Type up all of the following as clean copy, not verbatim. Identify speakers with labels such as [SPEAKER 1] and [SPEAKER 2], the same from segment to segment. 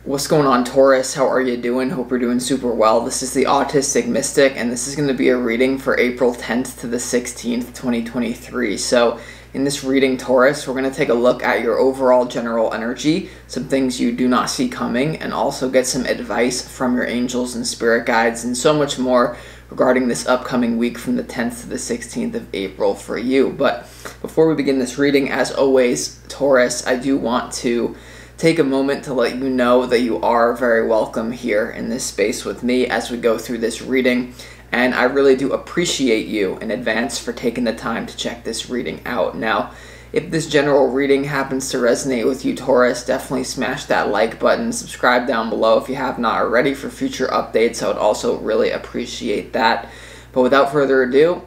[SPEAKER 1] What's going on, Taurus? How are you doing? Hope you're doing super well. This is the Autistic Mystic, and this is going to be a reading for April 10th to the 16th, 2023. So in this reading, Taurus, we're going to take a look at your overall general energy, some things you do not see coming, and also get some advice from your angels and spirit guides, and so much more regarding this upcoming week from the 10th to the 16th of April for you. But before we begin this reading, as always, Taurus, I do want to take a moment to let you know that you are very welcome here in this space with me as we go through this reading, and I really do appreciate you in advance for taking the time to check this reading out. Now, if this general reading happens to resonate with you, Taurus, definitely smash that like button, subscribe down below if you have not already for future updates. I would also really appreciate that. But without further ado,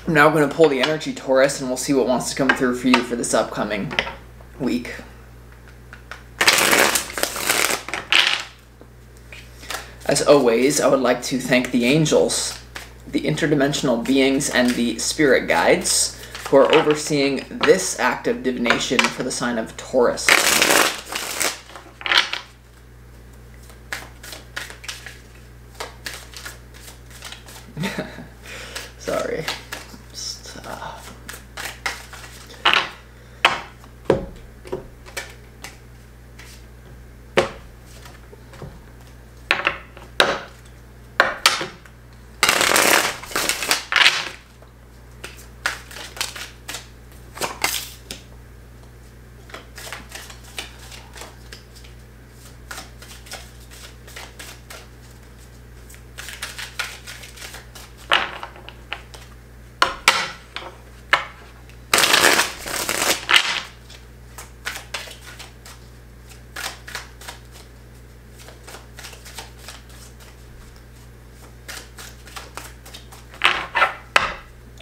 [SPEAKER 1] I'm now going to pull the energy, Taurus, and we'll see what wants to come through for you for this upcoming week. As always, I would like to thank the angels, the interdimensional beings, and the spirit guides who are overseeing this act of divination for the sign of Taurus. Sorry.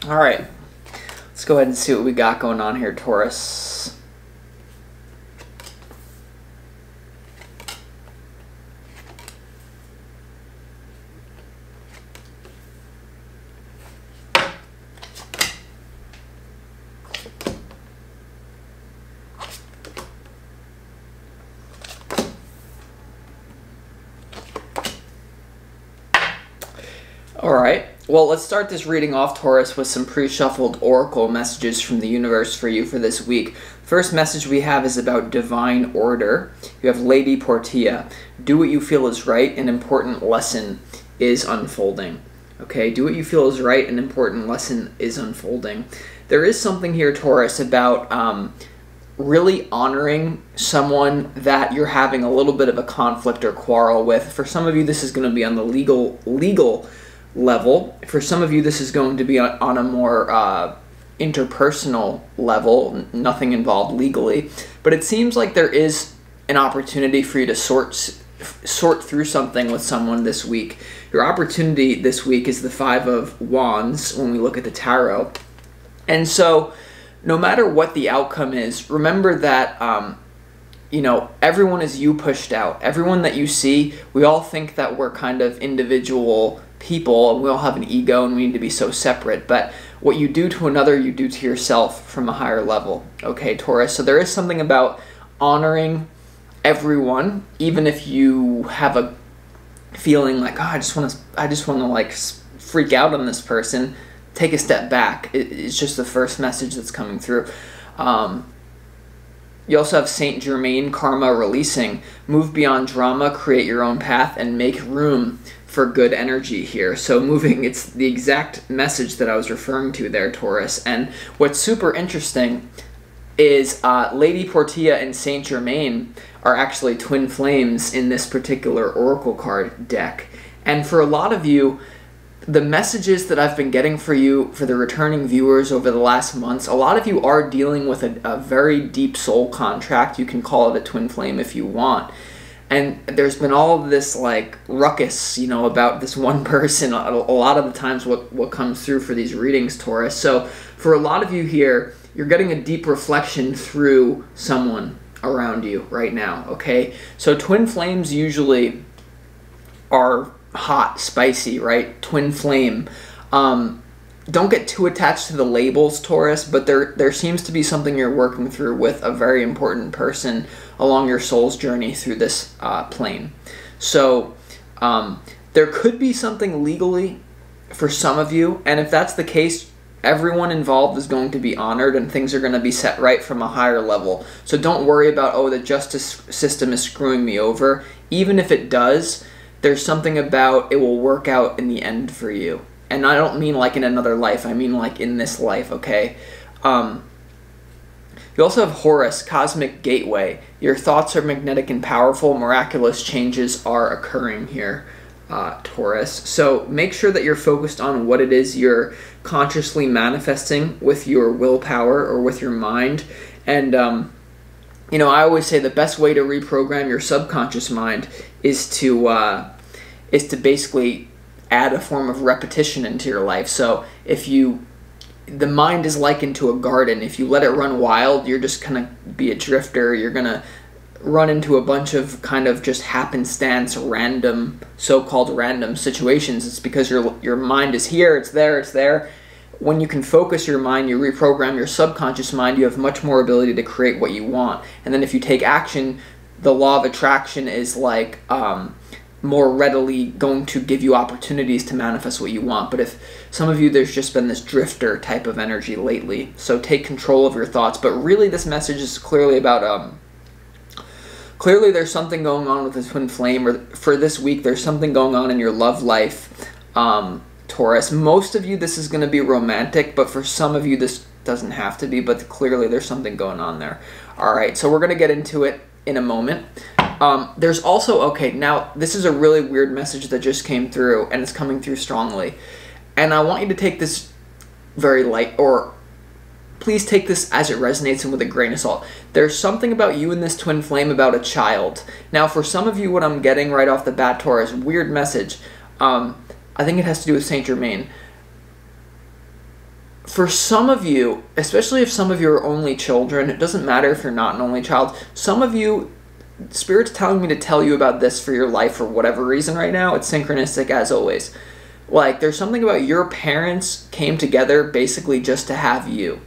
[SPEAKER 1] All right, let's go ahead and see what we got going on here, Taurus. All right. Well, let's start this reading off, Taurus, with some pre-shuffled oracle messages from the universe for you for this week. First message we have is about divine order. You have Lady Portia. Do what you feel is right. An important lesson is unfolding. Okay, do what you feel is right. An important lesson is unfolding. There is something here, Taurus, about really honoring someone that you're having a little bit of a conflict or quarrel with. For some of you, this is going to be on the legal level. For some of you, this is going to be on a more interpersonal level, nothing involved legally. But it seems like there is an opportunity for you to sort through something with someone this week. Your opportunity this week is the Five of Wands when we look at the tarot. And so no matter what the outcome is, remember that everyone is you pushed out. Everyone that you see, we all think that we're kind of individual people, and we all have an ego, and we need to be so separate. But what you do to another, you do to yourself from a higher level. Okay, Taurus? So there is something about honoring everyone, even if you have a feeling like, oh, I just want to like freak out on this person. Take a step back. It's just the first message that's coming through. You also have Saint Germain, karma releasing. Move beyond drama, create your own path, and make room for good energy here. So moving, it's the exact message that I was referring to there, Taurus. And what's super interesting is Lady Portia and Saint Germain are actually twin flames in this particular oracle card deck. And for a lot of you, the messages that I've been getting for you, for the returning viewers over the last months, a lot of you are dealing with a very deep soul contract. You can call it a twin flame if you want. And there's been all of this like ruckus, about this one person a lot of the times what comes through for these readings, Taurus. So for a lot of you here, you're getting a deep reflection through someone around you right now, okay? So twin flames usually are hot, spicy, right? Twin flame. don't get too attached to the labels, Taurus, but there seems to be something you're working through with a very important person along your soul's journey through this plane. So there could be something legally for some of you, and if that's the case, everyone involved is going to be honored and things are going to be set right from a higher level. So don't worry about, oh, the justice system is screwing me over. Even if it does, there's something about it will work out in the end for you. And I don't mean like in another life, I mean like in this life, okay? You also have Horus, Cosmic Gateway. Your thoughts are magnetic and powerful. Miraculous changes are occurring here, Taurus. So make sure that you're focused on what it is you're consciously manifesting with your willpower or with your mind. And, you know, I always say the best way to reprogram your subconscious mind is to basically add a form of repetition into your life. So if the mind is likened to a garden. If you let it run wild, you're just gonna be a drifter. You're gonna run into a bunch of kind of just happenstance, random, so-called random situations. It's because your mind is here, it's there, it's there. When you can focus your mind, you reprogram your subconscious mind, you have much more ability to create what you want. And then if you take action, the law of attraction is like more readily going to give you opportunities to manifest what you want. But if some of you, there's just been this drifter type of energy lately, so take control of your thoughts. But really this message is clearly about clearly there's something going on with this twin flame, or for this week there's something going on in your love life, Taurus. Most of you this is going to be romantic, but for some of you this doesn't have to be, but clearly there's something going on there. Alright, so we're going to get into it in a moment. There's also, okay, now this is a really weird message that just came through, and it's coming through strongly. And I want you to take this very light, or please take this as it resonates and with a grain of salt. There's something about you and this twin flame about a child. Now, for some of you, what I'm getting right off the bat, Taurus, weird message. I think it has to do with Saint Germain. For some of you, especially if some of you are only children, it doesn't matter if you're not an only child, some of you, Spirit's telling me to tell you about this for your life for whatever reason right now. It's synchronistic as always. Like, there's something about your parents came together basically just to have you.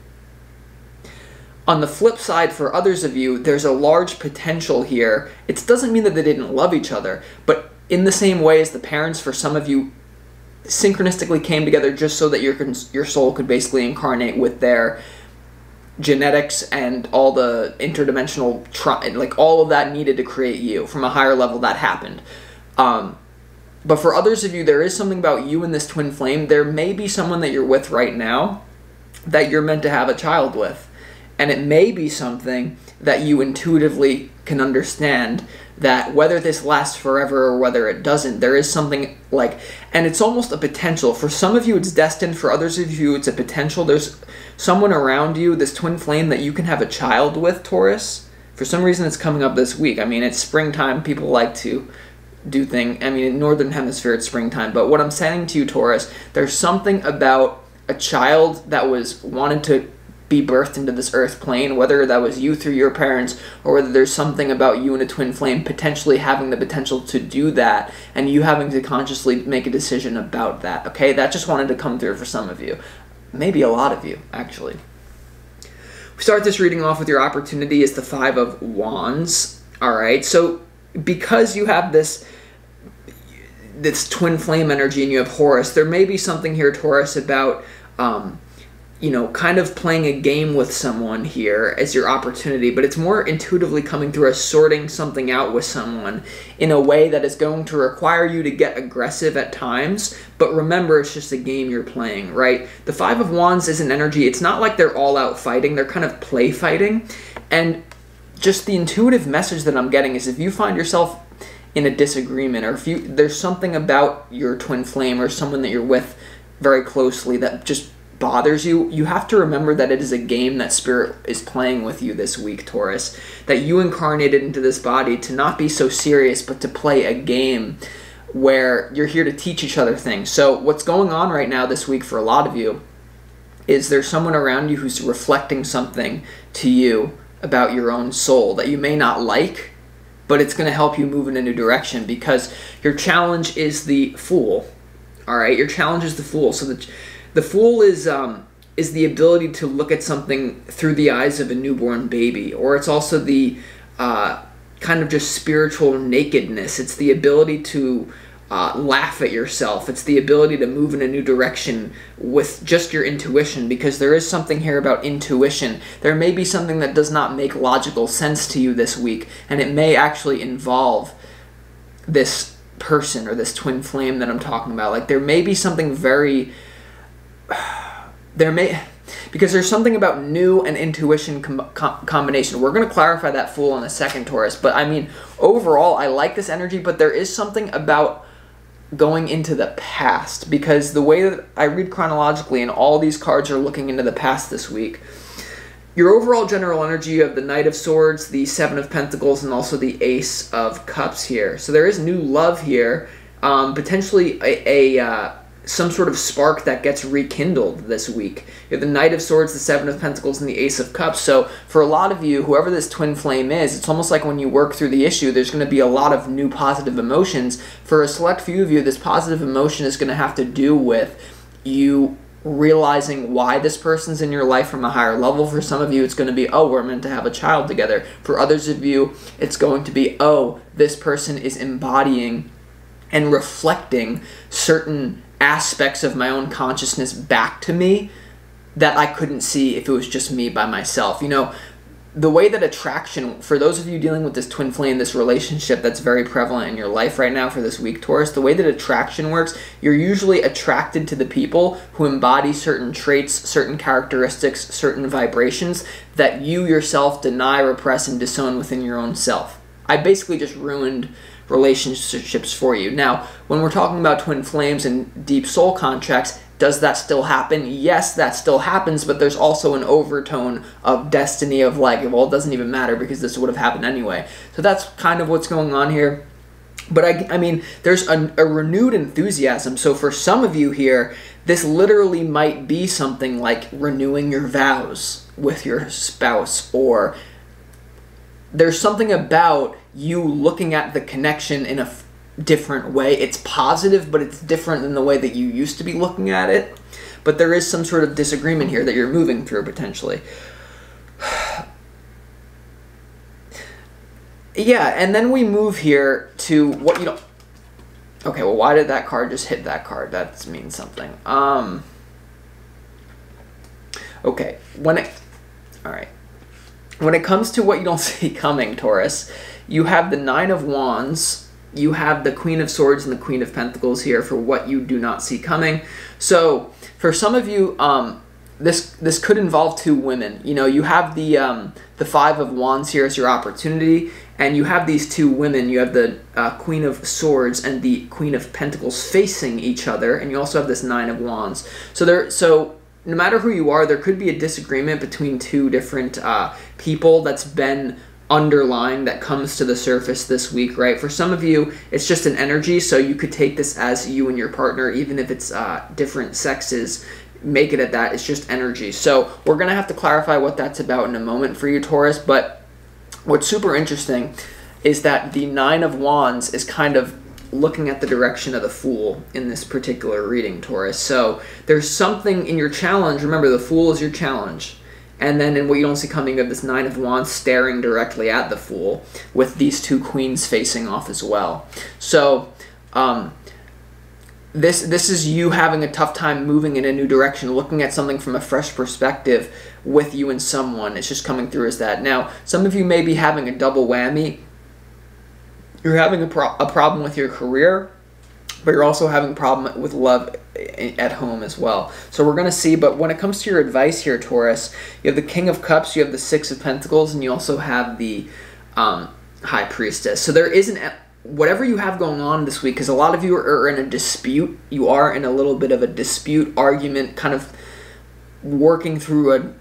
[SPEAKER 1] On the flip side, for others of you, there's a large potential here. It doesn't mean that they didn't love each other, but in the same way as the parents, for some of you, synchronistically came together just so that your soul could basically incarnate with their genetics and all the interdimensional, like all of that needed to create you from a higher level. That happened. But for others of you, there is something about you and this twin flame. There may be someone that you're with right now that you're meant to have a child with. And it may be something that you intuitively can understand, that whether this lasts forever or whether it doesn't, there is something like, and it's almost a potential. For some of you, it's destined. For others of you, it's a potential. There's someone around you, this twin flame, that you can have a child with, Taurus. For some reason, it's coming up this week. I mean, it's springtime. People like to do things. I mean, in Northern Hemisphere, it's springtime. But what I'm saying to you, Taurus, there's something about a child that was wanted to be birthed into this earth plane, whether that was you through your parents, or whether there's something about you and a twin flame potentially having the potential to do that, and you having to consciously make a decision about that, okay? That just wanted to come through for some of you. Maybe a lot of you, actually. We start this reading off with your opportunity is the Five of Wands, alright? So, because you have this twin flame energy and you have Horus, there may be something here, Taurus, about you know, kind of playing a game with someone here as your opportunity, but it's more intuitively coming through as sorting something out with someone in a way that is going to require you to get aggressive at times, but remember, it's just a game you're playing, right? The Five of Wands is an energy. It's not like they're all out fighting. They're kind of play fighting, and just the intuitive message that I'm getting is if you find yourself in a disagreement, or if there's something about your twin flame or someone that you're with very closely that just bothers you, you have to remember that it is a game that Spirit is playing with you this week, Taurus. That you incarnated into this body to not be so serious, but to play a game where you're here to teach each other things. So what's going on right now this week for a lot of you is there's someone around you who's reflecting something to you about your own soul that you may not like, but it's going to help you move in a new direction, because your challenge is the Fool. Alright, your challenge is the Fool. So The Fool is the ability to look at something through the eyes of a newborn baby, or it's also the kind of just spiritual nakedness. It's the ability to laugh at yourself. It's the ability to move in a new direction with just your intuition, because there is something here about intuition. There may be something that does not make logical sense to you this week, and it may actually involve this person or this twin flame that I'm talking about. Like, there may be something very... because there's something about new and intuition combination. We're going to clarify that Fool in a second, Taurus. But, I mean, overall, I like this energy, but there is something about going into the past, because the way that I read chronologically, and all these cards are looking into the past this week, your overall general energy, you have the Knight of Swords, the Seven of Pentacles, and also the Ace of Cups here. So there is new love here, potentially some sort of spark that gets rekindled this week. You have the Knight of Swords, the Seven of Pentacles, and the Ace of Cups. So for a lot of you, whoever this twin flame is, it's almost like when you work through the issue, there's going to be a lot of new positive emotions. For a select few of you, this positive emotion is going to have to do with you realizing why this person's in your life from a higher level. For some of you, it's going to be, oh, we're meant to have a child together. For others of you, it's going to be, oh, this person is embodying and reflecting certain aspects of my own consciousness back to me that I couldn't see if it was just me by myself. You know, the way that attraction, for those of you dealing with this twin flame, this relationship that's very prevalent in your life right now for this week, Taurus, the way that attraction works, you're usually attracted to the people who embody certain traits, certain characteristics, certain vibrations that you yourself deny, repress, and disown within your own self. I basically just ruined relationships for you. Now, when we're talking about twin flames and deep soul contracts, does that still happen? Yes, that still happens, but there's also an overtone of destiny, of like, well, it doesn't even matter because this would have happened anyway. So that's kind of what's going on here. But I mean, there's a renewed enthusiasm. So for some of you here, this literally might be something like renewing your vows with your spouse, or there's something about you looking at the connection in a different way. It's positive, but it's different than the way that you used to be looking at it. But there is some sort of disagreement here that you're moving through, potentially. Yeah, and then we move here to what you don't... Okay, well, why did that card just hit that card? That means something. Okay, Alright. When it comes to what you don't see coming, Taurus, you have the Nine of Wands, you have the Queen of Swords and the Queen of Pentacles here for what you do not see coming. So, for some of you, this could involve two women. You know, you have the Five of Wands here as your opportunity, and you have these two women. You have the Queen of Swords and the Queen of Pentacles facing each other, and you also have this Nine of Wands. So no matter who you are, there could be a disagreement between two different people that's been underlying, that comes to the surface this week, right? For some of you, it's just an energy, so you could take this as you and your partner, even if it's different sexes, make it at that. It's just energy. So we're going to have to clarify what that's about in a moment for you, Taurus, but what's super interesting is that the Nine of Wands is kind of looking at the direction of the Fool in this particular reading, Taurus. So there's something in your challenge. Remember, the Fool is your challenge. And then in what you don't see coming, you have this Nine of Wands staring directly at the Fool with these two queens facing off as well. So this is you having a tough time moving in a new direction, looking at something from a fresh perspective with you and someone. It's just coming through as that. Now, some of you may be having a double whammy. You're having a problem with your career, but you're also having a problem with love at home as well. So we're going to see, but when it comes to your advice here, Taurus, you have the King of Cups, you have the Six of Pentacles, and you also have the High Priestess. So there is whatever you have going on this week, because a lot of you are in a dispute. You are in a little bit of a dispute, argument, kind of working through a,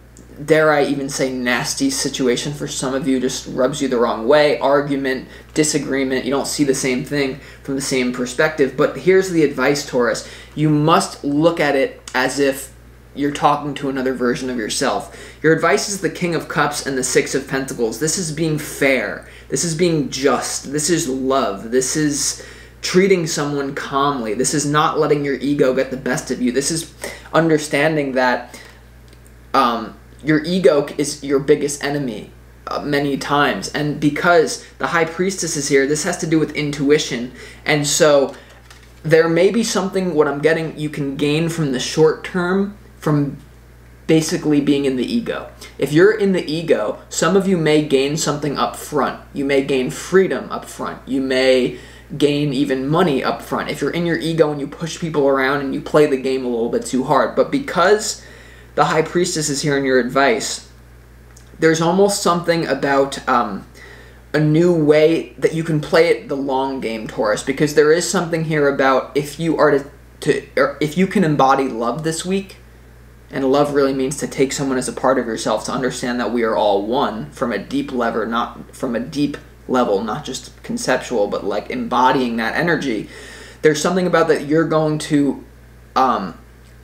[SPEAKER 1] dare I even say, nasty situation. For some of you, just rubs you the wrong way. Argument, disagreement, you don't see the same thing from the same perspective. But here's the advice, Taurus. You must look at it as if you're talking to another version of yourself. Your advice is the King of Cups and the Six of Pentacles. This is being fair. This is being just. This is love. This is treating someone calmly. This is not letting your ego get the best of you. This is understanding that your ego is your biggest enemy many times. And because the High Priestess is here, this has to do with intuition. And so there may be something, what I'm getting, you can gain from the short term from basically being in the ego. If you're in the ego, some of you may gain something up front. You may gain freedom up front. You may gain even money up front if you're in your ego and you push people around and you play the game a little bit too hard. But because the High Priestess is here in your advice, there's almost something about a new way that you can play it the long game, Taurus, because there is something here about if you are if you can embody love this week. And love really means to take someone as a part of yourself, to understand that we are all one from a deep level, not just conceptual, but like embodying that energy. There's something about that you're going to,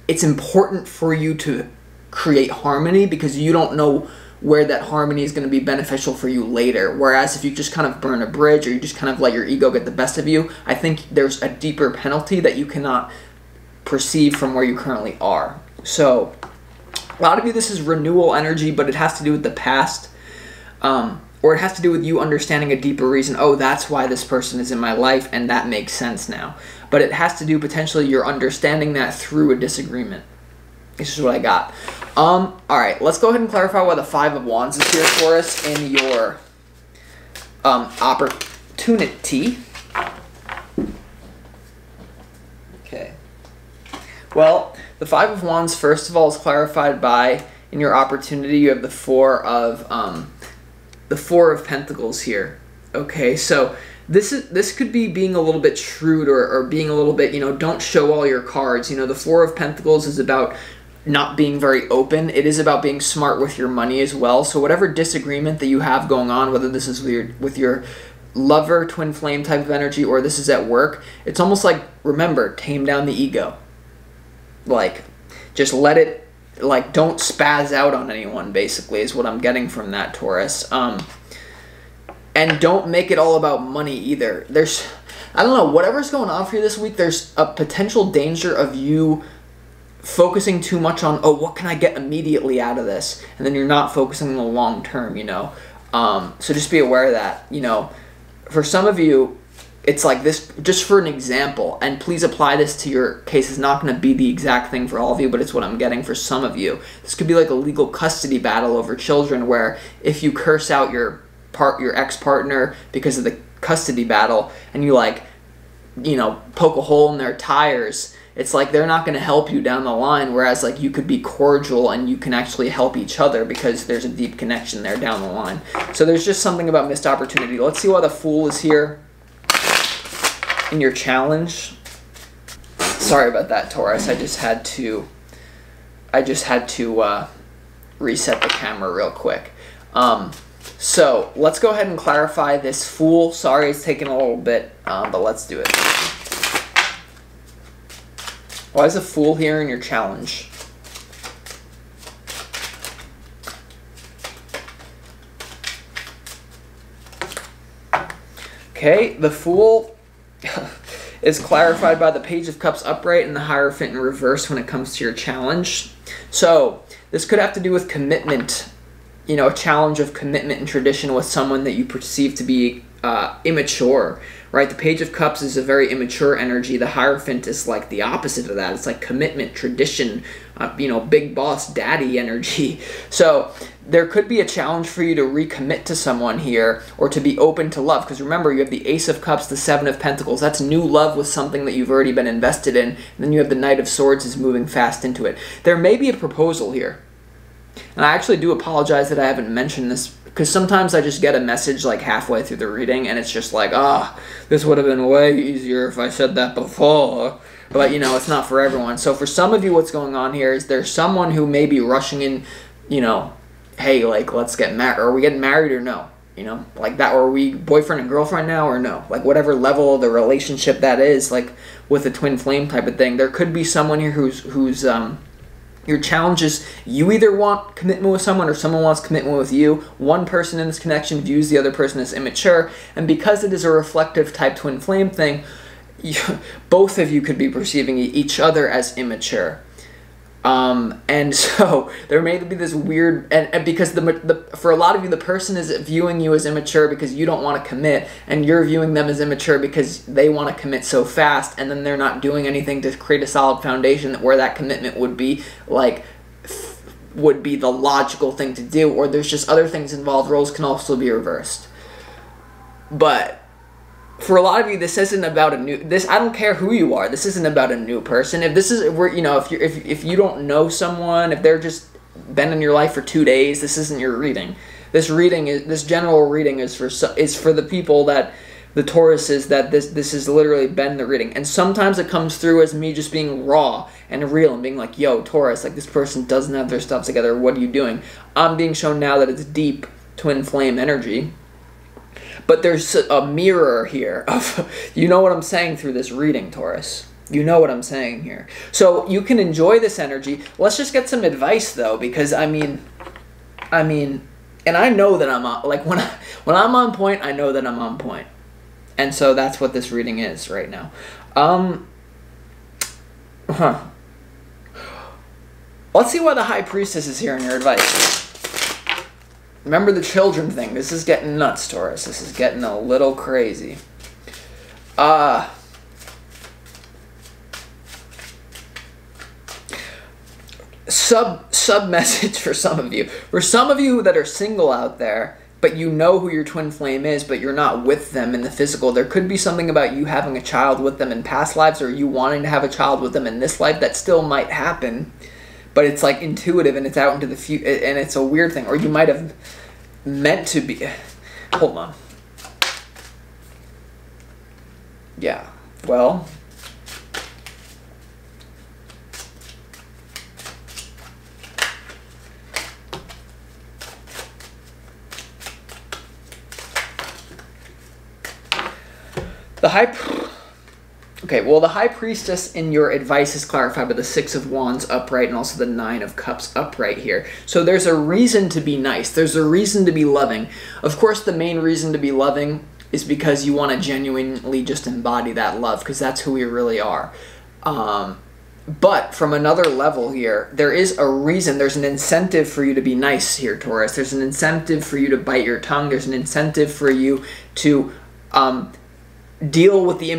[SPEAKER 1] it's important for you to create harmony because you don't know where that harmony is going to be beneficial for you later. Whereas if you just kind of burn a bridge or you just kind of let your ego get the best of you, I think there's a deeper penalty that you cannot perceive from where you currently are. So, a lot of you, this is renewal energy, but it has to do with the past, or it has to do with you understanding a deeper reason. Oh, that's why this person is in my life, and that makes sense now. But it has to do potentially you're understanding that through a disagreement. This is what I got. All right, let's go ahead and clarify why the Five of Wands is here for us in your opportunity. Okay. Well, the Five of Wands, first of all, is clarified by, in your opportunity, you have the Four of Pentacles here. Okay, so this could be being a little bit shrewd or being a little bit, don't show all your cards. The Four of Pentacles is about not being very open. It is about being smart with your money as well. So whatever disagreement that you have going on, whether this is with your lover, twin flame type of energy, or this is at work, it's almost like, remember, tame down the ego. Like, just let it, like, don't spaz out on anyone, basically, is what I'm getting from that, Taurus. And don't make it all about money either. I don't know, whatever's going on for you this week, there's a potential danger of you focusing too much on, oh, what can I get immediately out of this? And then you're not focusing on the long term, So just be aware of that, For some of you, it's like this, just for an example, and please apply this to your case. It's not going to be the exact thing for all of you, but it's what I'm getting for some of you. This could be like a legal custody battle over children, where if you curse out your ex-partner because of the custody battle, and you poke a hole in their tires, it's like they're not going to help you down the line, whereas like you could be cordial and you can actually help each other because there's a deep connection there down the line. So there's just something about missed opportunity. Let's see why the Fool is here in your challenge. Sorry about that, Taurus. I just had to reset the camera real quick. So let's go ahead and clarify this Fool. Sorry, it's taking a little bit, but let's do it. Why is a Fool here in your challenge? Okay, the Fool is clarified by the Page of Cups upright and the Hierophant in reverse when it comes to your challenge. So this could have to do with commitment, a challenge of commitment and tradition with someone that you perceive to be immature, right? The Page of Cups is a very immature energy. The Hierophant is like the opposite of that. It's like commitment, tradition, big boss daddy energy. So there could be a challenge for you to recommit to someone here, or to be open to love, because remember, you have the Ace of Cups, the Seven of Pentacles. That's new love with something that you've already been invested in. And then you have the Knight of Swords is moving fast into it. There may be a proposal here. And I actually do apologize that I haven't mentioned this, because sometimes I just get a message like halfway through the reading, and it's just like, this would have been way easier if I said that before. But, it's not for everyone. So for some of you, what's going on here is there's someone who may be rushing in, hey, like, let's get married. Are we getting married or no? Like that. Or are we boyfriend and girlfriend now or no? Like whatever level of the relationship that is, like with a twin flame type of thing. There could be someone here who's your challenge is you either want commitment with someone or someone wants commitment with you. One person in this connection views the other person as immature. And because it is a reflective type twin flame thing, both of you could be perceiving each other as immature. And so there may be this weird, and because for a lot of you, the person is viewing you as immature because you don't want to commit, and you're viewing them as immature because they want to commit so fast, and then they're not doing anything to create a solid foundation where that commitment would be the logical thing to do, or there's just other things involved. Roles can also be reversed. But for a lot of you, this isn't about I don't care who you are. This isn't about a new person. If you don't know someone, if they're just been in your life for 2 days, this isn't your reading. This general reading is for the people that the Taurus is, that this has literally been the reading. And sometimes it comes through as me just being raw and real and being like, yo, Taurus, like, this person doesn't have their stuff together. What are you doing? I'm being shown now that it's deep twin flame energy. But there's a mirror here of, you know what I'm saying through this reading, Taurus. You know what I'm saying here. So you can enjoy this energy. Let's just get some advice, though, because, I mean, and I know that I'm like, when I'm on point, I know that I'm on point. And so that's what this reading is right now. Let's see why the High Priestess is here in your advice. Remember the children thing. This is getting nuts, Taurus. This is getting a little crazy. Sub message for some of you. For some of you that are single out there, but you know who your twin flame is, but you're not with them in the physical, there could be something about you having a child with them in past lives, or you wanting to have a child with them in this life that still might happen. But it's like intuitive and it's out into the future, and it's a weird thing. Or you might have meant to be. Hold on. Yeah. Well. The High Priestess in your advice is clarified by the Six of Wands upright and also the Nine of Cups upright here. So there's a reason to be nice. There's a reason to be loving. Of course, the main reason to be loving is because you want to genuinely just embody that love, because that's who we really are. But from another level here, there is a reason, there's an incentive for you to be nice here, Taurus. There's an incentive for you to bite your tongue. There's an incentive for you to deal with the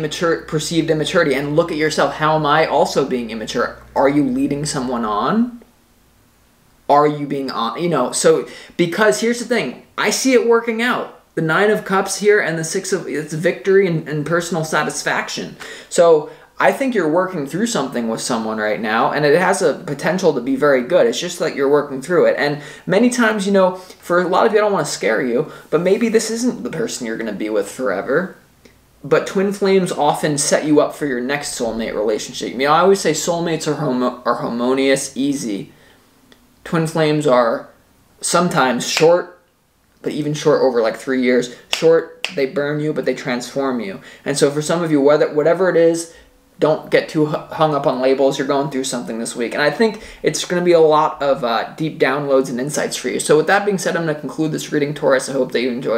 [SPEAKER 1] perceived immaturity and look at yourself. How am I also being immature? Are you leading someone on? Are you being on? So, because here's the thing. I see it working out. The Nine of Cups here and the it's victory and personal satisfaction. So, I think you're working through something with someone right now, and it has a potential to be very good. It's just like you're working through it. And many times, for a lot of you, I don't want to scare you, but maybe this isn't the person you're going to be with forever. But twin flames often set you up for your next soulmate relationship. I always say soulmates are harmonious, easy. Twin flames are sometimes short, but even short over like 3 years. Short, they burn you, but they transform you. And so for some of you, whatever it is, don't get too hung up on labels. You're going through something this week. And I think it's going to be a lot of deep downloads and insights for you. So with that being said, I'm going to conclude this reading, Taurus. I hope that you enjoyed.